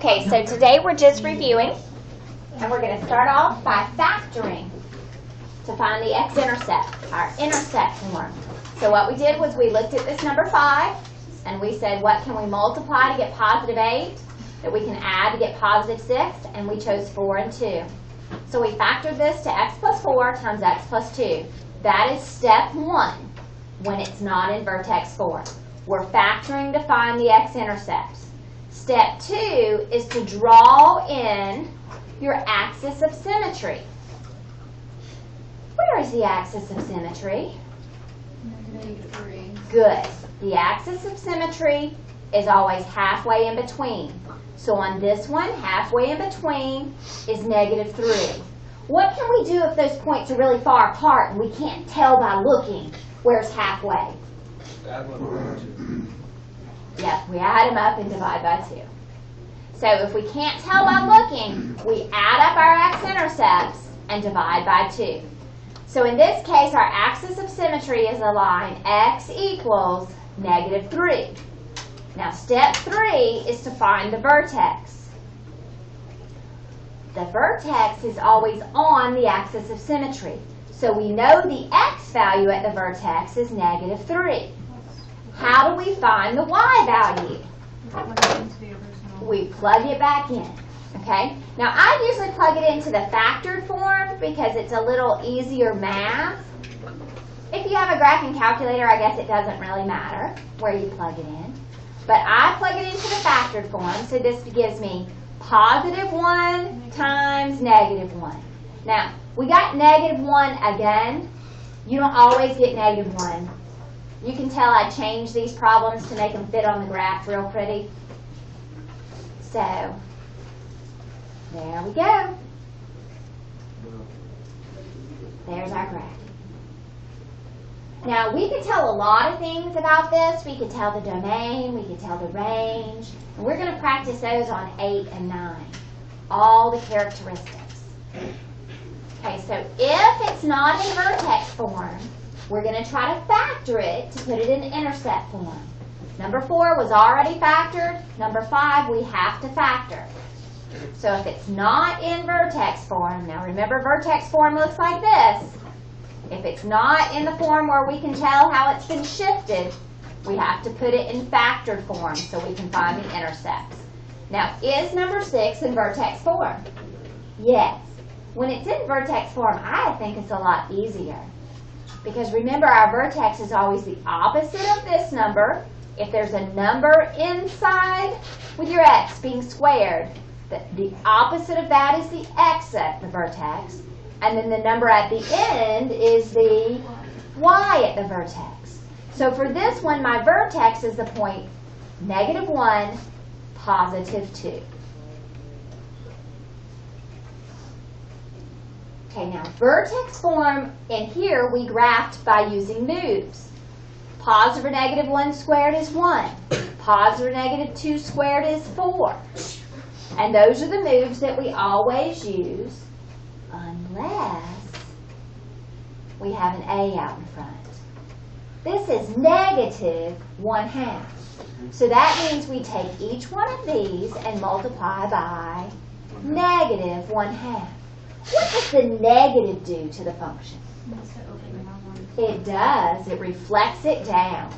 Okay, so today we're just reviewing, and we're going to start off by factoring to find the x-intercept, our intercept form. So what we did was we looked at this number 5, and we said, what can we multiply to get positive 8, that we can add to get positive 6, and we chose 4 and 2. So we factored this to x plus 4 times x plus 2. That is step 1 when it's not in vertex form. We're factoring to find the x-intercepts. Step 2 is to draw in your axis of symmetry. Where is the axis of symmetry? -3. Good. The axis of symmetry is always halfway in between. So on this one, halfway in between is -3. What can we do if those points are really far apart and we can't tell by looking where's halfway? Add 1 by 2. Yep, we add them up and divide by 2. So if we can't tell by looking, we add up our x-intercepts and divide by 2. So in this case, our axis of symmetry is a line x equals -3. Now step 3 is to find the vertex. The vertex is always on the axis of symmetry. So we know the x value at the vertex is -3. How do we find the y value? We plug it back in. Okay? Now I usually plug it into the factored form because it's a little easier math. If you have a graphing calculator, I guess it doesn't really matter where you plug it in. But I plug it into the factored form, so this gives me +1 times -1. Now, we got -1 again. You don't always get -1. You can tell I changed these problems to make them fit on the graph real pretty. So, there we go. There's our graph. Now, we could tell a lot of things about this. We could tell the domain, we could tell the range, and we're going to practice those on 8 and 9. All the characteristics. Okay, so if it's not in vertex form, we're going to try to factor it to put it in intercept form. Number 4 was already factored. Number 5, we have to factor. So if it's not in vertex form, now remember vertex form looks like this. If it's not in the form where we can tell how it's been shifted, we have to put it in factored form so we can find the intercepts. Now, is number 6 in vertex form? Yes. When it's in vertex form, I think it's a lot easier. Because remember, our vertex is always the opposite of this number. If there's a number inside with your x being squared, the opposite of that is the x at the vertex. And then the number at the end is the y at the vertex. So for this one, my vertex is the point -1, +2. Okay, now vertex form in here we graphed by using moves. Positive or -1 squared is 1. Positive or -2 squared is 4. And those are the moves that we always use unless we have an a out in front. This is -1/2. So that means we take each one of these and multiply by -1/2. What does the negative do to the function? It does. It reflects it down.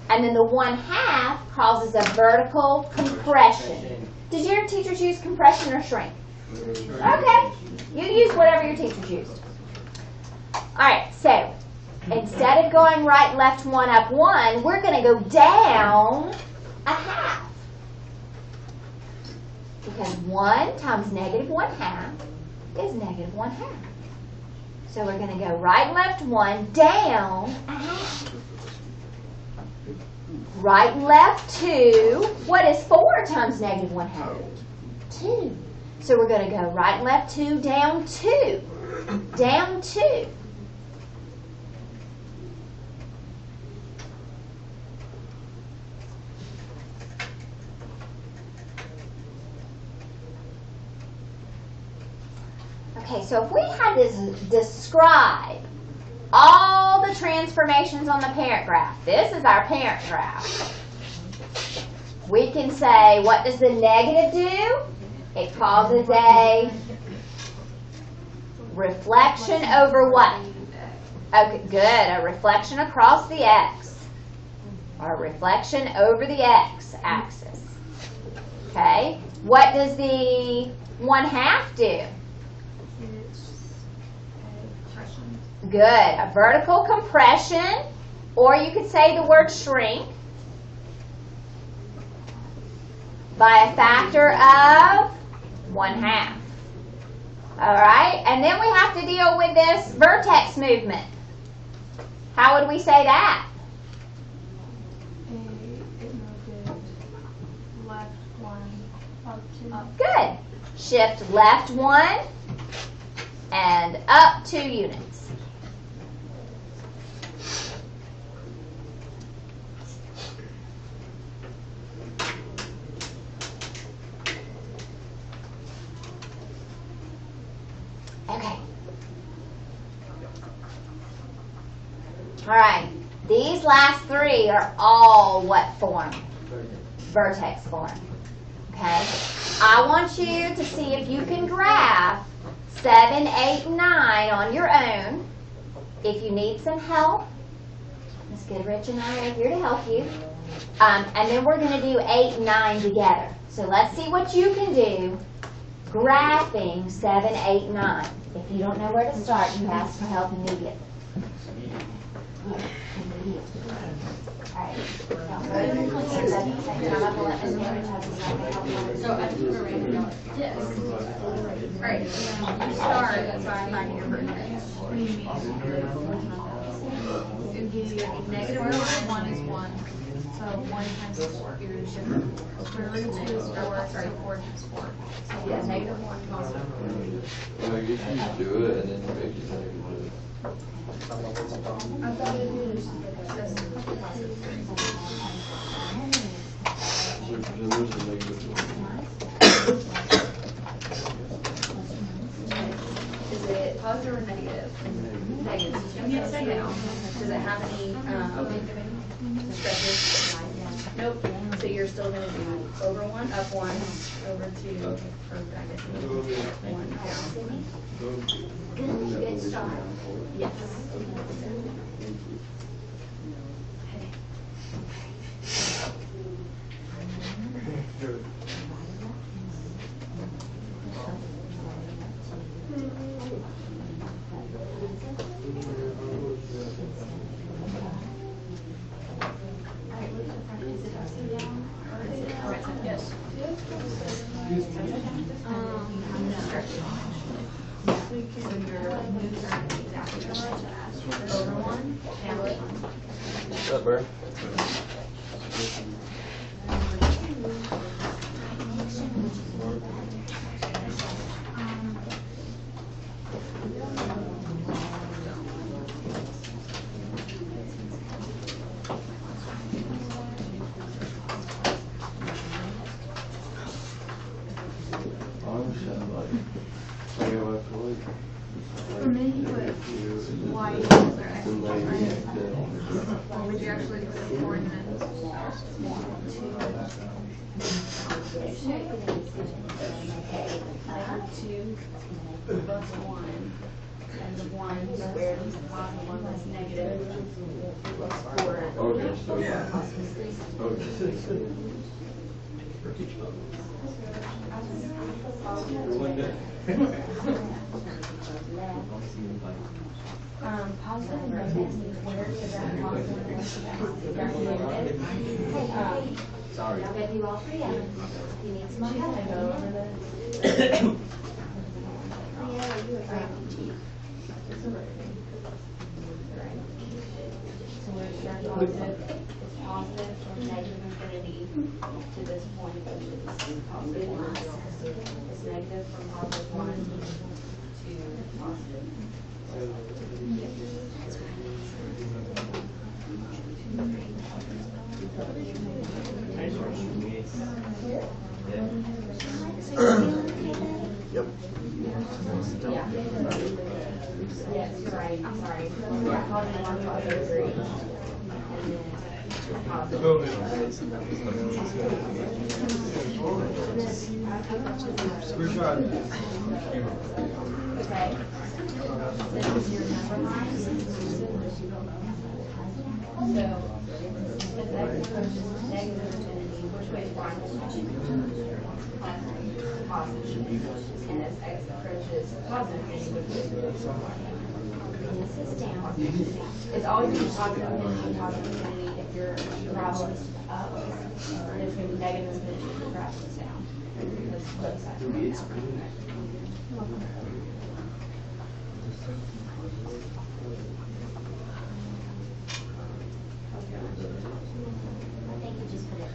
And then the 1/2 causes a vertical compression. Did your teachers use compression or shrink? Okay. You use whatever your teachers used. All right. So instead of going right, left, 1, up, 1, we're going to go down 1/2. Because 1 times -1/2 is -1/2. So we're going to go right, left, 1, down 1/2. Right and left, 2. What is 4 times -1/2? 2. So we're going to go right and left, 2, down 2. Down 2. Okay, so if we had to describe all the transformations on the parent graph, this is our parent graph. We can say, what does the negative do? It causes a reflection over what? Okay, good. A reflection across the x. Or a reflection over the x-axis. Okay. What does the 1/2 do? Good. A vertical compression. Or you could say the word shrink by a factor of 1/2. All right? And then we have to deal with this vertex movement. How would we say that? It moved left 1 up 2. Good. Shift left 1 and up 2 units. Okay. All right. These last 3 are all what form? Vertex form. Okay. I want you to see if you can graph 7, 8, and 9 on your own. If you need some help, Ms. Goodrich and I are here to help you. And then we're going to do 8 and 9 together. So let's see what you can do graphing 7, 8, and 9. If you don't know where to start, you ask for help immediately. Alright. So I think we're ready to go. Yes. All right. You start by finding your vertex. It'll give you negative root of 1 is 1. So 1 times 4. Square root of 2 is 4. Sorry, 4 times 4. So yeah, negative 1 positive 4. Well, I guess you do it and then you make it negative. I thought it was just positive 3. So there's a negative one. Is it positive or negative? Negative. You can't say now. Does it have any stretches? Nope. So you're still going to do over 1, up 1, over 2, or I guess 1 down. Good start. Yes. Yes. So your moves are exactly the same. Over 1, down 1. What's up, bro? For me, you put white as their X, right? Or would you actually put a coordinate? 2 plus 1, and the 1 squared is positive 1 plus negative plus 4. Okay, so, Positive and negative, where is that positive and negative? sorry. I'll give you all 3 of them. If you need some more help. Should I go over this? So we're starting off with positive or negative infinity to this point, which is positive 1. It's negative from positive 1 to positive. Yep. Yeah. Yes, you're right, I'm sorry. Yeah, positive 1, positive 3. And then Okay. This is your number line. So, if x approaches negative infinity, which way is Brian? Positive. And as x approaches positive infinity, which way is This is down. It's always going to be positive infinity if your travel is up, and it's going to be negative infinity if your travel is down. That's both sides of the down. I think you just put it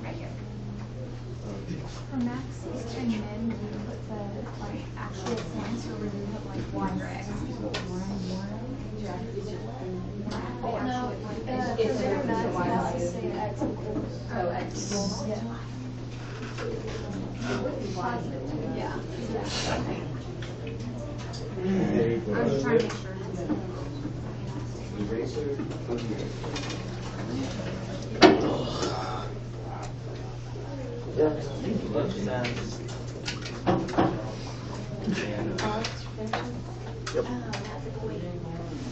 right here. For maxes and min, we put the like actual points, or we put like one or X. No, It's the different max than Y has to value. say X equals. Oh, X equals. Yeah. I'm just trying to make sure. Yep.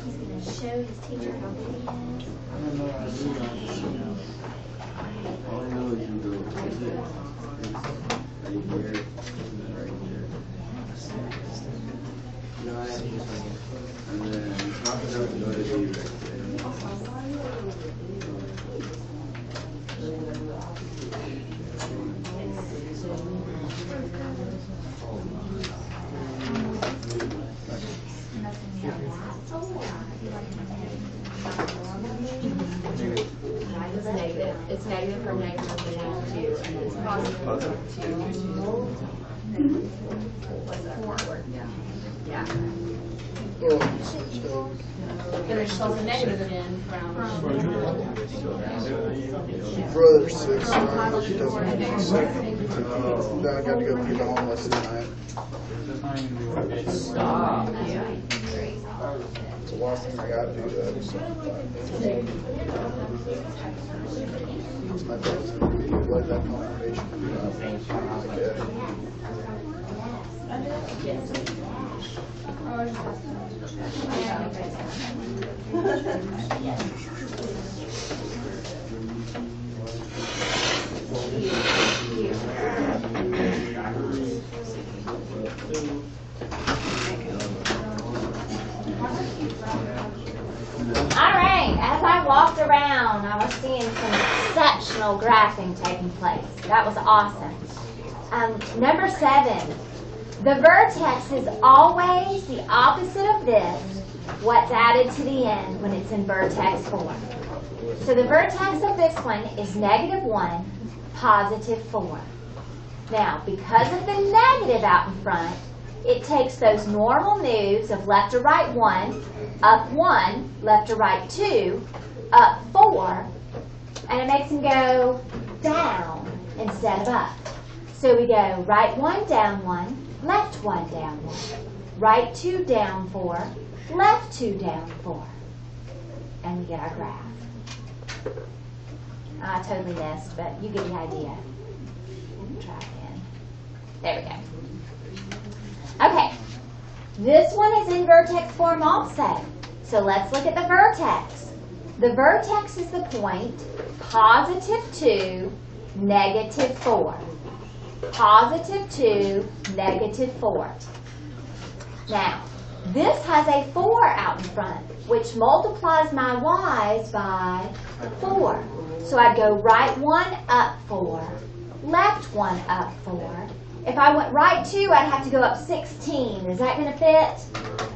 He's gonna show his teacher how good he is. All I know is you go, is it? Right here, and right here. No, I have this one. And then top of that, go to D right there. It's negative. It's negative from negative to negative 2, and then it's positive 2 to what's that? 4. Yeah. And there's also negative again from. Brother sick, so she doesn't get sick. Then I got to go feed the homeless tonight. Stop. It's the last thing I got to do that. So. My dad's going to be like that confirmation. All right, as I walked around, I was seeing some exceptional graphing taking place. That was awesome. Number 7, the vertex is always the opposite of this, what's added to the end when it's in vertex form. So the vertex of this one is -1, +4. Now, because of the negative out in front, it takes those normal moves of left to right 1, up 1, left to right 2, up 4, and it makes them go down instead of up. So we go right 1, down 1, left 1, down 1, right 2, down 4, left 2, down 4. And we get our graph. I totally missed, but you get the idea. Try again. There we go. Okay, this one is in vertex form also. So let's look at the vertex. The vertex is the point +2, -4. +2, -4. Now, this has a 4 out in front, which multiplies my y's by 4. So I'd go right 1, up 4, left 1, up 4. If I went right 2, I'd have to go up 16. Is that going to fit?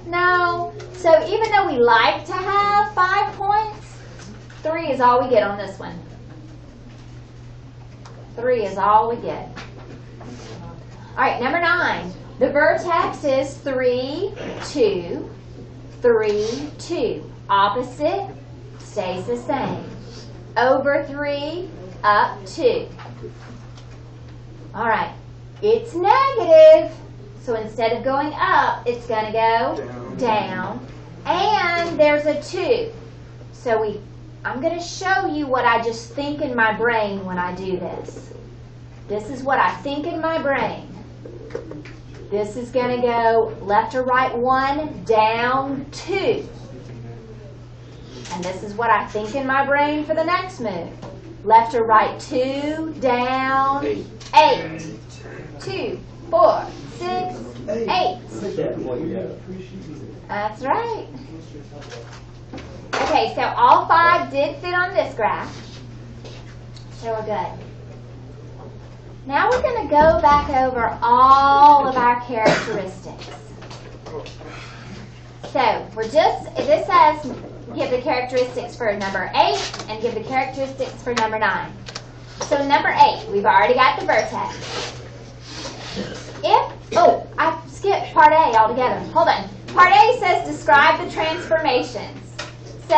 No. So even though we like to have 5 points, 3 is all we get on this one. 3 is all we get. All right, number 9. The vertex is 3, 2, 3, 2. Opposite stays the same. Over 3, up 2. All right. It's negative, so instead of going up, it's going to go down. And there's a 2. So I'm going to show you what I just think in my brain when I do this. This is what I think in my brain. This is going to go left or right 1, down 2. And this is what I think in my brain for the next move. Left or right 2, down 8. 2, 4, 6, 8. That's right. Okay, so all 5 did fit on this graph. So we're good. Now we're going to go back over all of our characteristics. So this says give the characteristics for number 8 and give the characteristics for number 9. So number 8, we've already got the vertex. I skipped part A altogether. Hold on. Part A says describe the transformations. So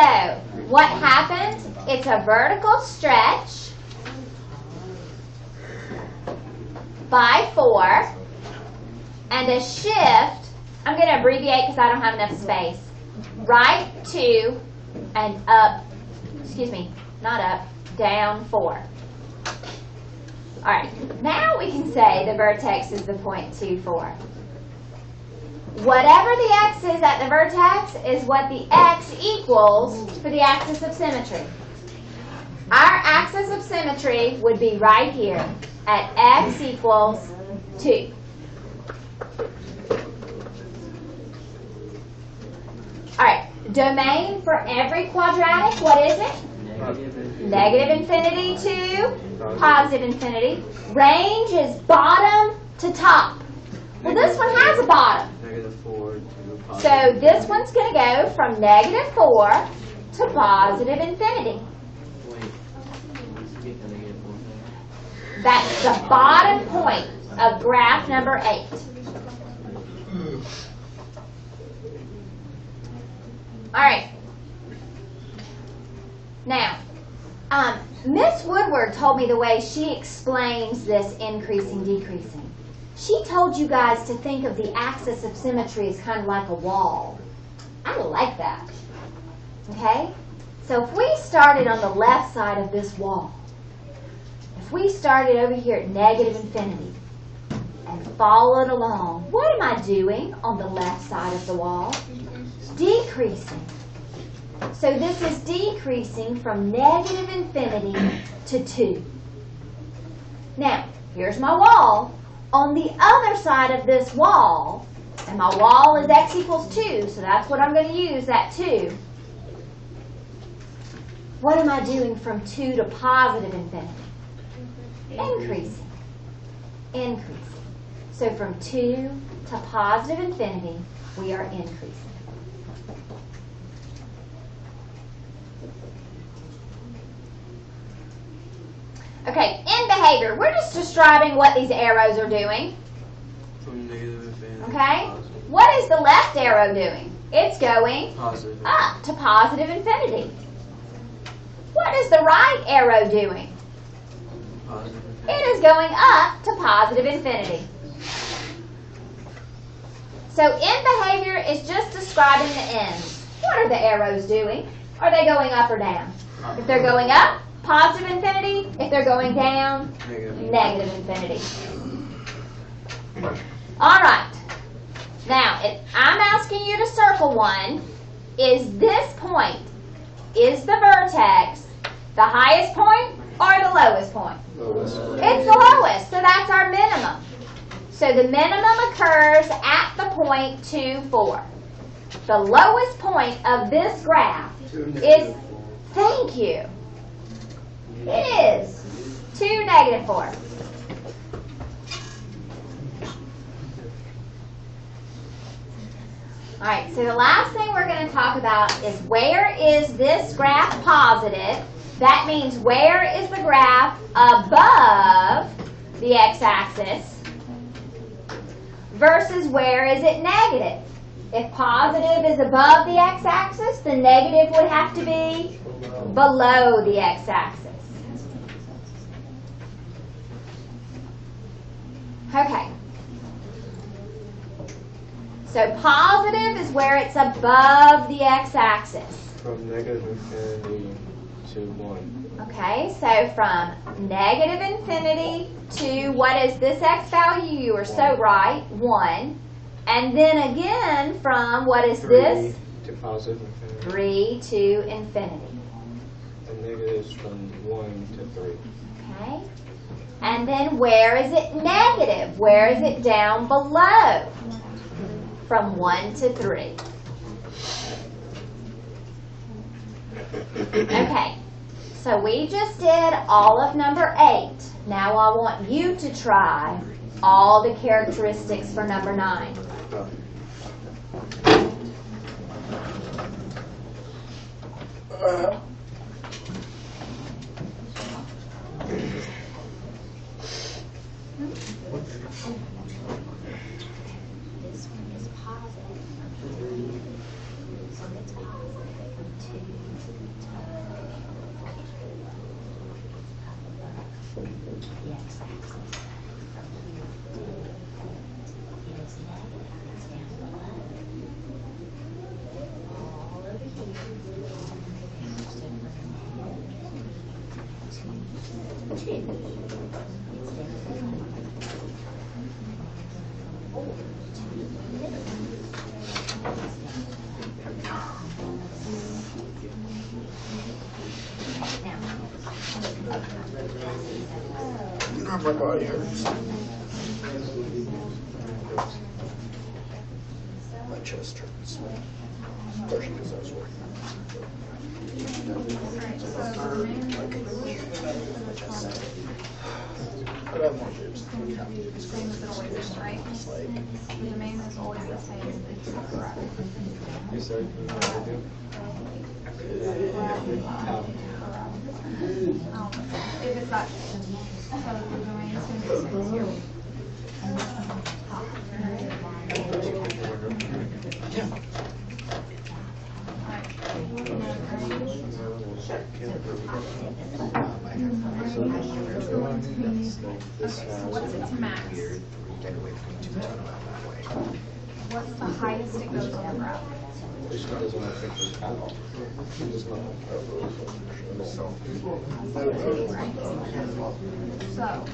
what happens? It's a vertical stretch by 4 and a shift. I'm going to abbreviate because I don't have enough space. Right 2 and up, not up, down 4. All right, now we can say the vertex is the point 2, 4. Whatever the x is at the vertex is what the x equals for the axis of symmetry. Our axis of symmetry would be right here at x equals 2. All right, domain for every quadratic, what is it? Negative infinity to positive infinity. Range is bottom to top. Well, this one has a bottom. -4 to positive. So this one's going to go from -4 to positive infinity. Wait, let's get the -4. That's the bottom point of graph number 8. All right. Now, Miss Woodward told me the way she explains this increasing, decreasing. She told you guys to think of the axis of symmetry as kind of like a wall. I like that. Okay? So if we started on the left side of this wall, if we started over here at negative infinity and followed along, what am I doing on the left side of the wall? Decreasing. So this is decreasing from negative infinity to 2. Now, here's my wall. On the other side of this wall, and my wall is x equals 2, so that's what I'm going to use, that 2. What am I doing from 2 to positive infinity? Increasing. Increasing. So from 2 to positive infinity, we are increasing. Okay, in behavior, we're just describing what these arrows are doing. From negative infinity to Okay? positive. What is the left arrow doing? It's going Positive. up to positive infinity. What is the right arrow doing? Positive infinity. It is going up to positive infinity. So in behavior, it's just describing the ends. What are the arrows doing? Are they going up or down? If they're going up, positive infinity. If they're going down, negative infinity. All right. Now, I'm asking you to circle one. Is this point, is the vertex the highest point or the lowest point? Lowest. It's the lowest, so that's our minimum. So the minimum occurs at the point 2, 4. The lowest point of this graph is, thank you, it is 2, -4. All right, so the last thing we're going to talk about is where is this graph positive? That means where is the graph above the x-axis versus where is it negative? If positive is above the x-axis, the negative would have to be below the x-axis. Okay. So positive is where it's above the x-axis. From negative infinity to 1. Okay, so from negative infinity to what is this x value? You are so right, 1. And then again from what is 3 this? to positive infinity. 3 to infinity. And negatives from 1 to 3. Okay? And then where is it negative? Where is it down below? From 1 to 3. Okay, so we just did all of number 8. Now I want you to try all the characteristics for number 9. This one is positive. So it's positive from 2 to the x-axis. From here to it is negative. It's down below. All over here. So from negative to 2. It's down below. My body hurts. My chest hurts. Especially because I was working. Alright, so the main But I'm more good. is going to be the same as it always is, right? The domain is always the same, except for You said you know what to do? How? if it's that, so the domain is going to be the same here. So what's its max? What's the highest it goes on the graph? This one doesn't want to think this at all. It's not. So,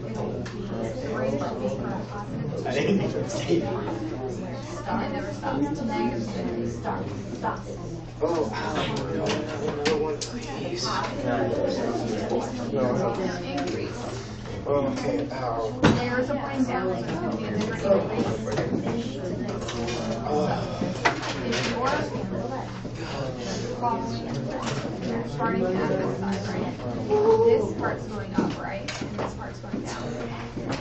the rate should be from positive I didn't even say that. and it never stops to negative infinity. Stops. Oh, another one, please. No, increase. Okay, ow. There's a point down, so it's going to be a different increase. If you're following, you're starting at this side, right? This part's going up, right? And this part's going down.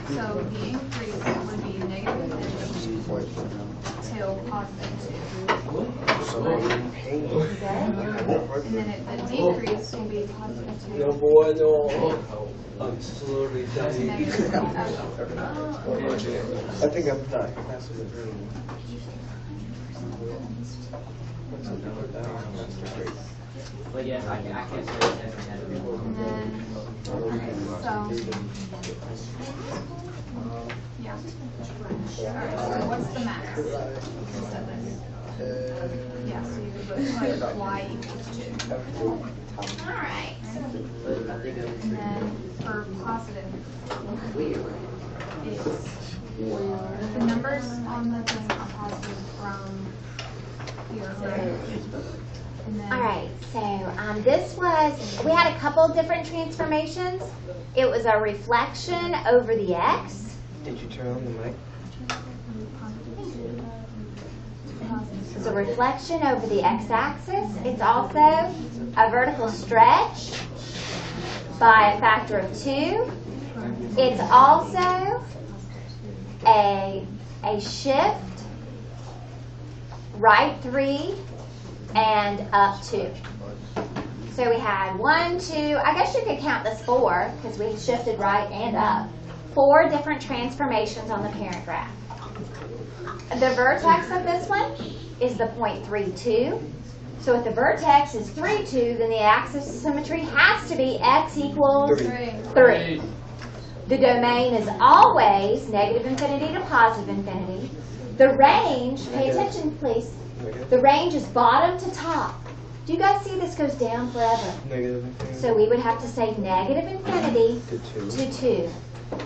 So the increase would be negative infinity till positive 2. So pain. And then the decrease will be positive 2. No boy, no. I'm slowly That's dying. negative 2. I think I'm done. That's the dream. But yes, I can't say it's And then, okay, so, yeah. Alright, so what's the max? Instead of this. Yeah, so you would put y equals 2. Alright. And then for positive, it's, the numbers on the thing are positive from here, right? And then, Alright, so this was, we had a couple different transformations. It was a reflection over the x. Did you turn on the mic? It's a reflection over the x-axis. It's also a vertical stretch by a factor of 2. It's also a shift, right 3, and up 2. So we had 1, 2, I guess you could count this 4 because we shifted right and up. 4 different transformations on the parent graph. The vertex of this one is the point 3, 2. So if the vertex is 3, 2, then the axis of symmetry has to be x equals 3. The domain is always negative infinity to positive infinity. The range, pay attention please, the range is bottom to top. Do you guys see this goes down forever? Negative infinity. So we would have to say negative infinity To 2. to 2.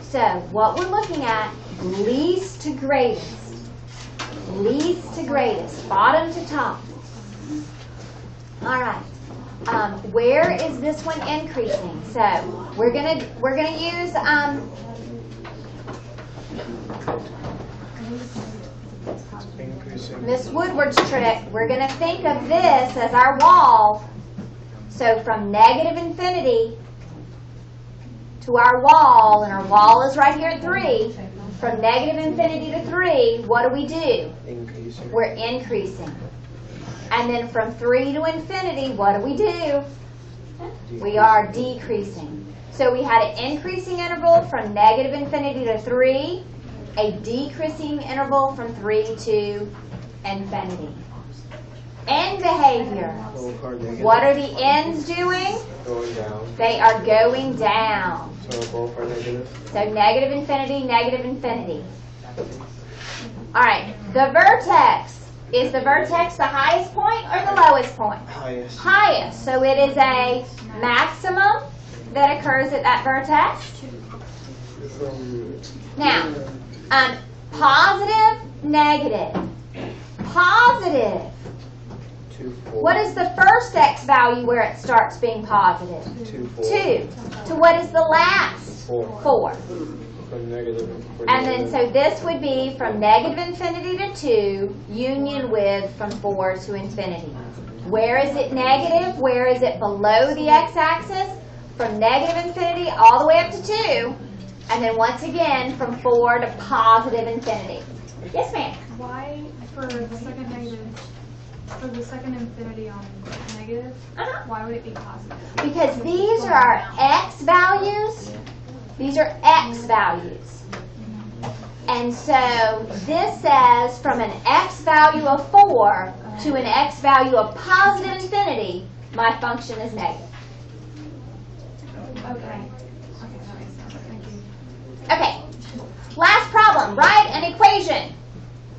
So what we're looking at, least to greatest. Least to greatest, bottom to top. All right. Where is this one increasing? So we're gonna use Increasing. Miss Woodward's trick. We're gonna think of this as our wall. So from negative infinity to our wall, and our wall is right here at 3. From negative infinity to 3, what do? Increasing. We're increasing. And then from 3 to infinity, what do? We are decreasing. So we had an increasing interval from negative infinity to 3, a decreasing interval from 3 to infinity. End behavior. Both are negative. What are the ends doing? Going down. They are going down. So both are negative. So negative infinity, negative infinity. All right, the vertex. Is the vertex the highest point or the lowest point? Highest. Highest. So it is a maximum that occurs at that vertex. Now, positive, negative. Positive. 2, 4. What is the first x value where it starts being positive? 2, 4. 2. To what is the last? 4. 4. From negative. And then, so this would be from negative infinity to 2, union with from 4 to infinity. Where is it negative? Where is it below the x-axis? From negative infinity all the way up to 2. And then once again, from 4 to positive infinity. Yes, ma'am? Why, for the second negative, for the second infinity on negative, why would it be positive? Because these are our x values. These are x values. And so this says from an x value of 4 to an x value of positive infinity, my function is negative. Okay. Okay, that makes sense. Thank you. Okay, last problem. Write an equation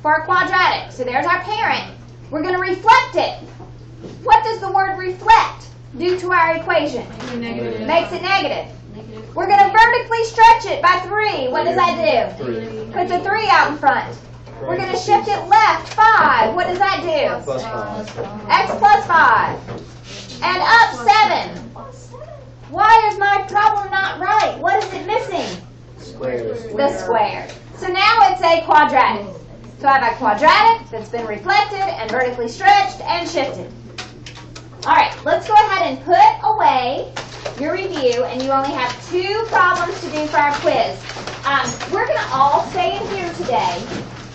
for a quadratic. So there's our parent. We're going to reflect it. What does the word reflect do to our equation? Negative. Makes it negative. We're going to vertically stretch it by 3. What does that do? 3. Puts a 3 out in front. We're going to shift it left 5. What does that do? Plus 5. X plus 5. And up 7. Why is my problem not right? What is it missing? Squares. The square. So now it's a quadratic. So I have a quadratic that's been reflected and vertically stretched and shifted. All right, let's go ahead and put away your review, and you only have 2 problems to do for our quiz. We're going to all stay in here today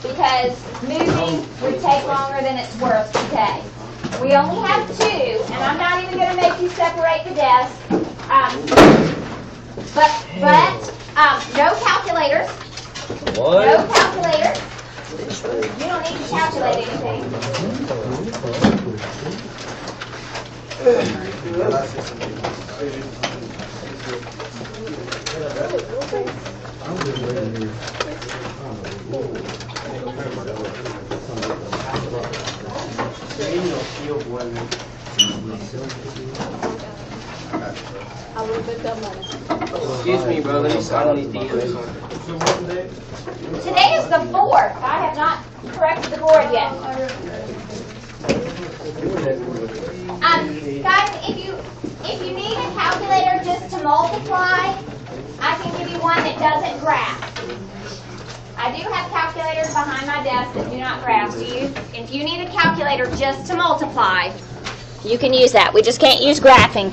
because moving would take longer than it's worth today. We only have 2, and I'm not even going to make you separate the desks. No calculators. What? No calculators. You don't need to calculate anything. Excuse me, bro, let me sign on these deals. Today is the 4th. I have not corrected the board yet. Guys, if you need a calculator just to multiply, I can give you one that doesn't graph. I do have calculators behind my desk that do not graph. So if you need a calculator just to multiply, you can use that. We just can't use graphing